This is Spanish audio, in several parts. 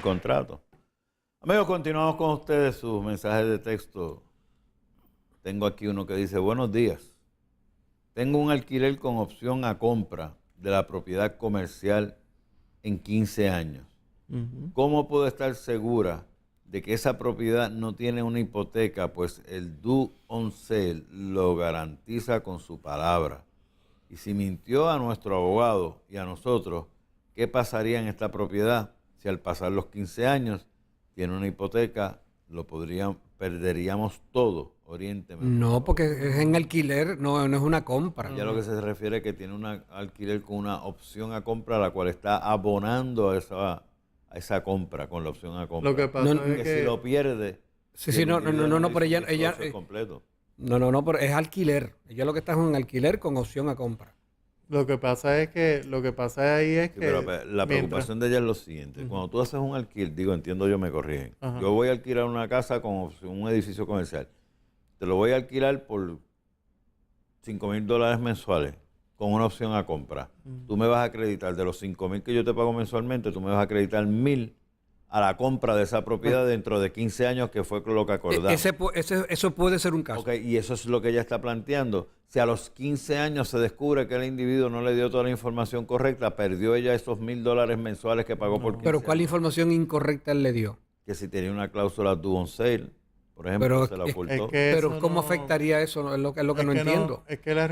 contrato. Amigos, continuamos con ustedes sus mensajes de texto. Tengo aquí uno que dice, buenos días. Tengo un alquiler con opción a compra de la propiedad comercial en 15 años. ¿Cómo puedo estar segura de que esa propiedad no tiene una hipoteca? Pues el due on sale lo garantiza con su palabra. Y si mintió a nuestro abogado y a nosotros, ¿qué pasaría en esta propiedad si al pasar los 15 años tiene una hipoteca? Perderíamos todo. Oriénteme. No, porque es en alquiler, no es una compra. Ya lo que se refiere es que tiene un alquiler con una opción a compra, la cual está abonando a esa compra con la opción a compra. Lo que pasa es que si lo pierde... Sí, no, pero ella completo. No, pero es alquiler. Ella lo que está es un alquiler con opción a compra. lo que pasa ahí es que... Pero la preocupación de ella es lo siguiente. Cuando tú haces un alquiler, entiendo yo, me corrigen. Ajá. Yo voy a alquilar una casa con un edificio comercial. Te lo voy a alquilar por $5,000 mensuales con una opción a compra. Tú me vas a acreditar de los $5,000 que yo te pago mensualmente, tú me vas a acreditar $1,000 a la compra de esa propiedad dentro de 15 años, que fue lo que acordamos. Eso puede ser un caso. Okay, y eso es lo que ella está planteando. Si a los 15 años se descubre que el individuo no le dio toda la información correcta, perdió ella esos $1,000 mensuales que pagó por 15 Pero ¿cuál años. información incorrecta él le dio? Que si tenía una cláusula due on sale, por ejemplo, se la ocultó. Pero ¿cómo afectaría eso? Es lo que no entiendo.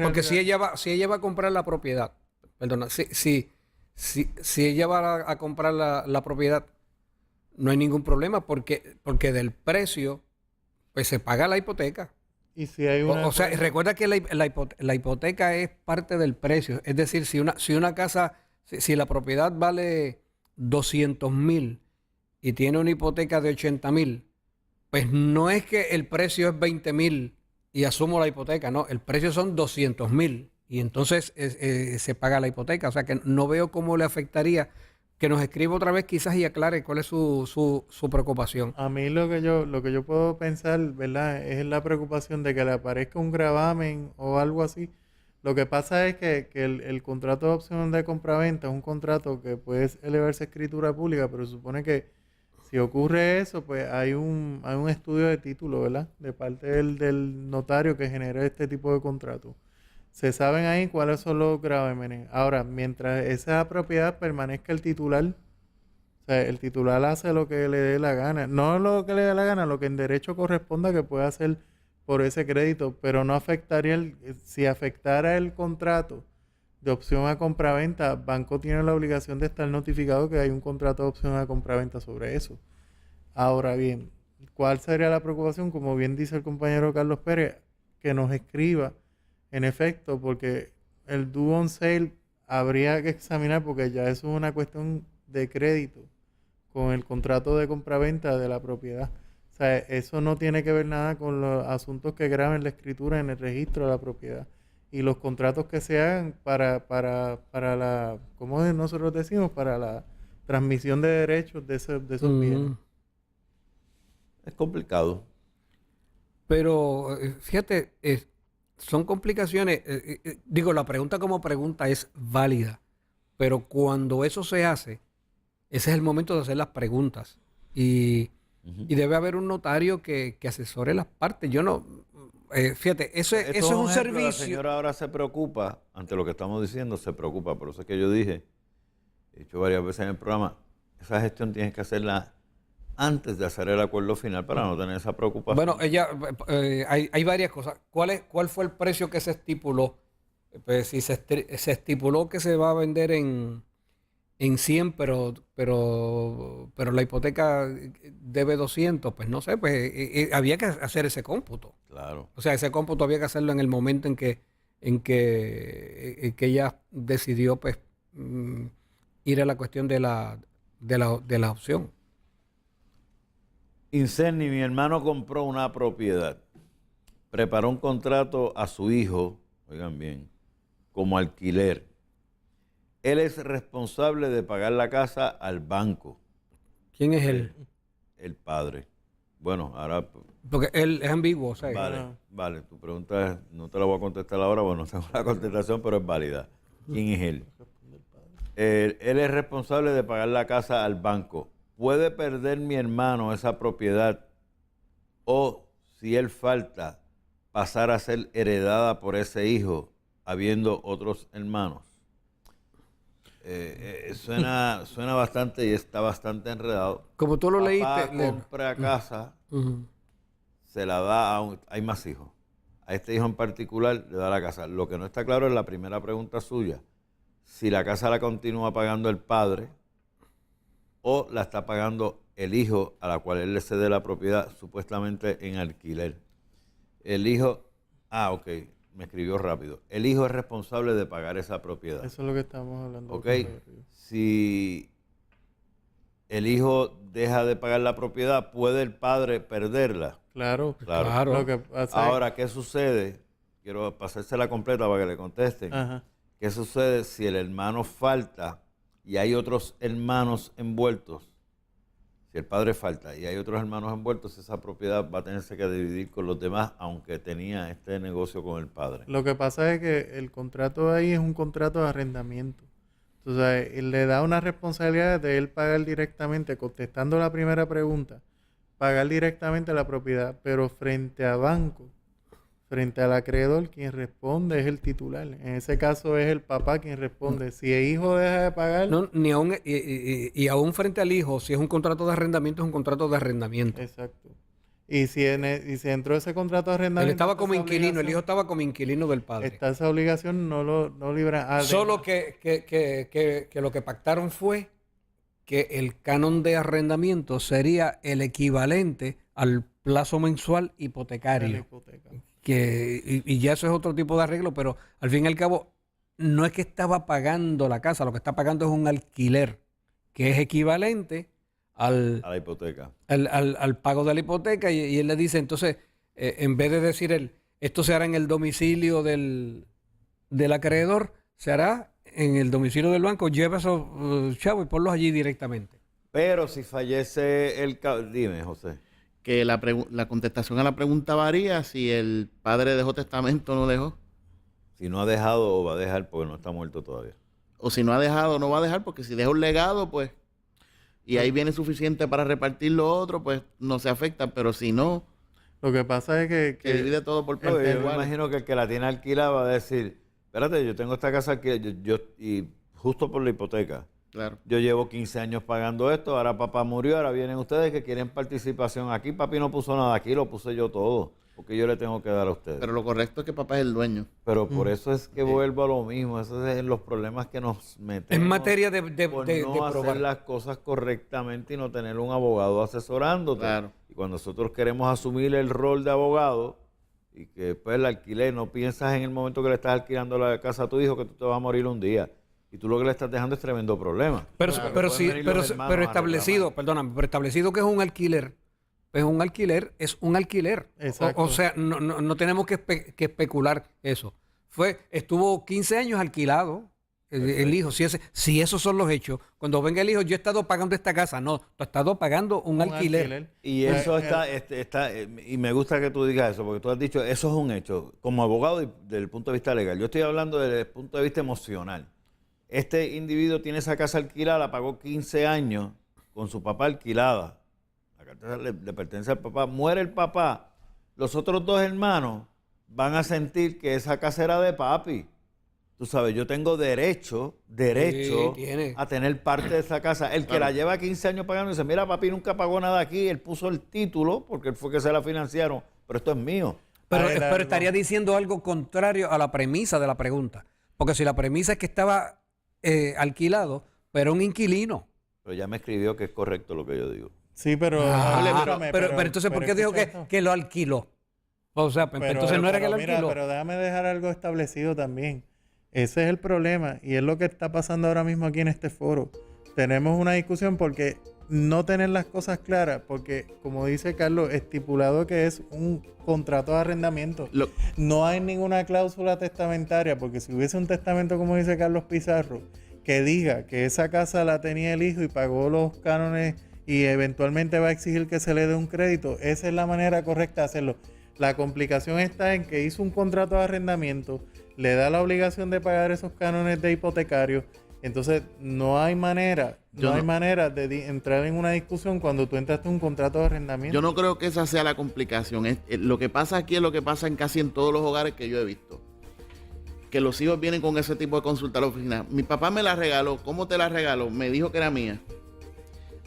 Porque si ella va a comprar la propiedad, perdona, si ella va a comprar la propiedad, no hay ningún problema porque del precio pues se paga la hipoteca. Y si hay una... O sea, recuerda que la hipoteca es parte del precio. Es decir, si una casa, si la propiedad vale 200,000 y tiene una hipoteca de 80,000, pues no es que el precio es 20,000 y asumo la hipoteca, no, el precio son 200,000 y entonces se paga la hipoteca. O sea que no veo cómo le afectaría. Que nos escriba otra vez quizás y aclare cuál es su preocupación. A mí lo que yo puedo pensar, ¿verdad? Es la preocupación de que le aparezca un gravamen o algo así. Lo que pasa es que el contrato de opción de compraventa es un contrato que puede elevarse a escritura pública, pero se supone que si ocurre eso, pues hay un estudio de título, ¿verdad? De parte del notario que genera este tipo de contrato. Se saben ahí cuáles son los gravámenes. Ahora, mientras esa propiedad permanezca el titular, o sea, el titular hace lo que le dé la gana. No lo que le dé la gana, lo que en derecho corresponda que pueda hacer por ese crédito, pero no afectaría si afectara el contrato de opción a compraventa, banco tiene la obligación de estar notificado que hay un contrato de opción a compraventa sobre eso. Ahora bien, ¿cuál sería la preocupación? Como bien dice el compañero Carlos Pérez, que nos escriba. En efecto, porque el due on sale habría que examinar porque ya eso es una cuestión de crédito con el contrato de compraventa de la propiedad. O sea, eso no tiene que ver nada con los asuntos que graben la escritura en el registro de la propiedad. Y los contratos que se hagan para la, como nosotros decimos, para la transmisión de derechos de esos bienes. Es complicado. Pero fíjate, son complicaciones. La pregunta como pregunta es válida, pero cuando eso se hace, ese es el momento de hacer las preguntas. Y debe haber un notario que asesore las partes. Yo no... fíjate, eso es un servicio. La señora ahora se preocupa, ante lo que estamos diciendo, se preocupa. Por eso es que yo dije, he dicho varias veces en el programa, esa gestión tienes que hacerla antes de hacer el acuerdo final para no tener esa preocupación. Bueno, hay varias cosas. ¿Cuál fue el precio que se estipuló? Pues si se estipuló que se va a vender en 100, pero la hipoteca debe 200, pues no sé, pues había que hacer ese cómputo. Claro. O sea, ese cómputo había que hacerlo en el momento en que ella decidió pues ir a la cuestión de la opción. Incenni, mi hermano compró una propiedad, preparó un contrato a su hijo, oigan bien, como alquiler. Él es responsable de pagar la casa al banco. ¿Quién es él? El padre. Bueno, ahora... Porque él es ambiguo, o sea. Vale, tu pregunta es, no te la voy a contestar ahora, bueno, no tengo la contestación, pero es válida. ¿Quién es él? Él es responsable de pagar la casa al banco. ¿puede perder mi hermano esa propiedad o, si él falta, pasar a ser heredada por ese hijo habiendo otros hermanos? Suena bastante y está bastante enredado. Como tú lo Papá leíste. compra casa, Ujú. se la da hay más hijos. A este hijo en particular le da la casa. Lo que no está claro es la primera pregunta suya. Si la casa la continúa pagando el padre o la está pagando el hijo a la cual él le cede la propiedad supuestamente en alquiler. El hijo, ok, me escribió rápido. El hijo es responsable de pagar esa propiedad. Eso es lo que estamos hablando. Ok, si el hijo deja de pagar la propiedad, ¿puede el padre perderla? Claro. Claro. Lo que pasa Ahora, ¿qué sucede? Quiero pasársela completa para que le contesten. Ajá. ¿Qué sucede si el hermano falta y hay otros hermanos envueltos? Si el padre falta y hay otros hermanos envueltos, esa propiedad va a tenerse que dividir con los demás, aunque tenía este negocio con el padre. Lo que pasa es que el contrato ahí es un contrato de arrendamiento. Entonces, él le da una responsabilidad de él pagar directamente, contestando la primera pregunta, pagar directamente la propiedad, pero frente a banco, frente al acreedor, quien responde es el titular. En ese caso es el papá quien responde. Si el hijo deja de pagar... No, ni aún, y aún frente al hijo, si es un contrato de arrendamiento, es un contrato de arrendamiento. Exacto. Y si entró ese contrato de arrendamiento... Él estaba como esa inquilino, el obligación- hijo estaba como inquilino del padre. Está esa obligación, no libra... Además, Solo que lo que pactaron fue que el canon de arrendamiento sería el equivalente al plazo mensual de la hipotecario. hipoteca. Y ya eso es otro tipo de arreglo, pero al fin y al cabo no es que estaba pagando la casa, lo que está pagando es un alquiler, que es equivalente al, A la hipoteca. al pago de la hipoteca, y él le dice, entonces, en vez de decir esto se hará en el domicilio del acreedor, se hará en el domicilio del banco, lleva esos chavos y ponlos allí directamente. Pero si fallece dime, José. Que la contestación a la pregunta varía si el padre dejó testamento o no dejó. Si no ha dejado o va a dejar porque no está muerto todavía. O si no ha dejado, no va a dejar, porque si deja un legado, pues, y ahí viene suficiente para repartir lo otro, pues no se afecta. Pero si no, Lo que pasa es que divide todo por Yo partes me iguales. imagino que el que la tiene alquilada va a decir, espérate, yo tengo esta casa alquilada, y justo por la hipoteca. Claro. Yo llevo 15 años pagando esto, ahora papá murió, ahora vienen ustedes que quieren participación. Aquí papi no puso nada, aquí lo puse yo todo, porque yo le tengo que dar a ustedes. Pero lo correcto es que papá es el dueño. Pero por eso es que vuelvo a lo mismo, esos es los problemas que nos metemos. En materia de por de no hacer probar. las cosas correctamente y no tener un abogado asesorándote. Claro. Y cuando nosotros queremos asumir el rol de abogado y que después el alquiler, no piensas en el momento que le estás alquilando la casa a tu hijo que tú te vas a morir un día. Y tú lo que le estás dejando es tremendo problema. Pero, Porque pero, pueden sí, venir pero, los hermanos pero a establecido, reclamar. perdóname, pero establecido que es un alquiler, pues un alquiler es un alquiler. Exacto. O sea, no tenemos que especular eso. Estuvo 15 años alquilado el hijo. Si esos son los hechos, cuando venga el hijo, yo he estado pagando esta casa. No, tú has estado pagando un alquiler. Y eso está, y me gusta que tú digas eso, porque tú has dicho, eso es un hecho, como abogado y desde el punto de vista legal. Yo estoy hablando desde el punto de vista emocional. Este individuo tiene esa casa alquilada, la pagó 15 años con su papá alquilada. La casa le pertenece al papá. Muere el papá. Los otros dos hermanos van a sentir que esa casa era de papi. Tú sabes, yo tengo derecho tiene. a tener parte de esa casa. El que la lleva 15 años pagando dice, mira, papi nunca pagó nada aquí, él puso el título porque él fue que se la financiaron, pero esto es mío. Pero, Hay pero algo. estaría diciendo algo contrario a la premisa de la pregunta. Porque si la premisa es que estaba alquilado, pero un inquilino. Pero ya me escribió que es correcto lo que yo digo. Sí, pero... escúchame, pero entonces, ¿por qué dijo escucha que lo alquiló? O sea, Pero- entonces no era que lo mira, alquiló. pero déjame dejar algo establecido también. Ese es el problema y es lo que está pasando ahora mismo aquí en este foro. Tenemos una discusión porque no tener las cosas claras, porque como dice Carlos, estipulado que es un contrato de arrendamiento. Lo- No hay ninguna cláusula testamentaria, porque si hubiese un testamento, como dice Carlos Pizarro, que diga que esa casa la tenía el hijo y pagó los cánones y eventualmente va a exigir que se le dé un crédito, esa es la manera correcta de hacerlo. La complicación está en que hizo un contrato de arrendamiento, le da la obligación de pagar esos cánones de hipotecario, Entonces, no hay manera de entrar en una discusión cuando tú entraste en un contrato de arrendamiento. Yo no creo que esa sea la complicación. Lo que pasa aquí es lo que pasa en casi en todos los hogares que yo he visto. Que los hijos vienen con ese tipo de consulta a la oficina. Mi papá me la regaló. ¿Cómo te la regaló? Me dijo que era mía.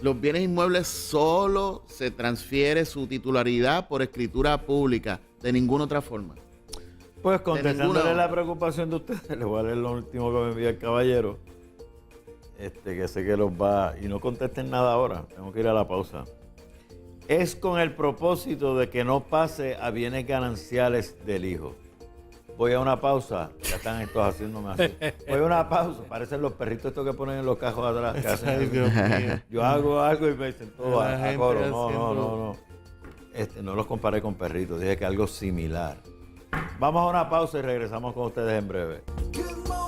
Los bienes inmuebles solo se transfiere su titularidad por escritura pública, de ninguna otra forma. Pues contestándole ninguna. la preocupación de ustedes, les voy a leer lo último que me envía el caballero, que sé que los va, y no contesten nada ahora, tengo que ir a la pausa. Es con el propósito de que no pase a bienes gananciales del hijo. Voy a una pausa, ya están estos haciéndome así. Voy a una pausa, parecen los perritos estos que ponen en los cajos atrás. Que hacen Ay, así. Dios mío. Yo hago algo y me dicen todo La a gente coro. haciendo- No. No los comparé con perritos, dije que algo similar. Vamos a una pausa y regresamos con ustedes en breve. Good morning.